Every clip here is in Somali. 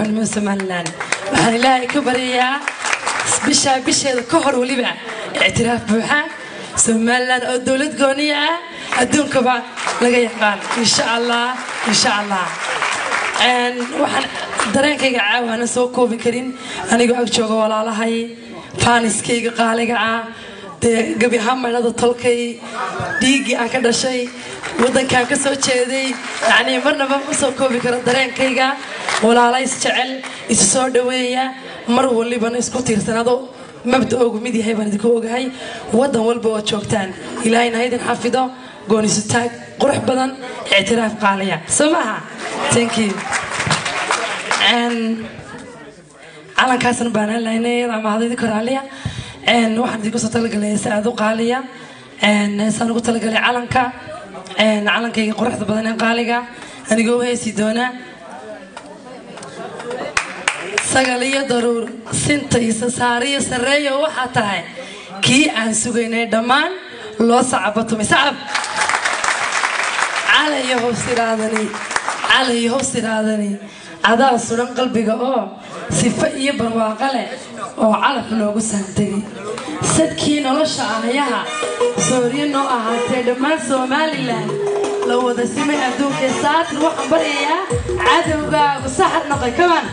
قرن سومالان waxaan ilaahay ka baryaa bisheeda ka hor waliba اعتراف buuxa Somaliland oo dawlad gooni ah adduunkaba laga yaqaan insha Allah waxaan dareenkayga caawana soo koobi karin anigoo ag jooga walaalahay faaniskayga qaaliga ah gabi hamalada tolkay dhiigi aan ka dhashay wadankan ka soo jeeday yani marnaba ma soo koobi karo dareenkayga walaalay jecel is soo dhaweeya mar waliba isku tiirsanado mabda'oogu mid yahay baan idinku ogahay wadan walba oo joogtaan ilaahayna haydin xafido goonisu taag qurux badan اعتراف qaaliya samaha thank you calankaasna baan helaynay ama hadii koraaliya waxaan idinku soo talagalay saado qaaliya saan ugu talagalay calankayga quruxda badan ee qaaliga anigoo heesi doona sagaliyo daruur sinta isa saariyo sareeyo waxa tahay kii aan sugaynay dhamaan loo sacabato misab عليه سرادني عذاب سرن قلبك صفة يبر واقله علف نوع سنتي سدكين ولا شعايها سوريين نوع هاتين ما سومالي له لو هذا سمع دوك ساعات روح برية عدوجا وصحة نقي كمان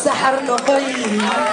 سحر نقي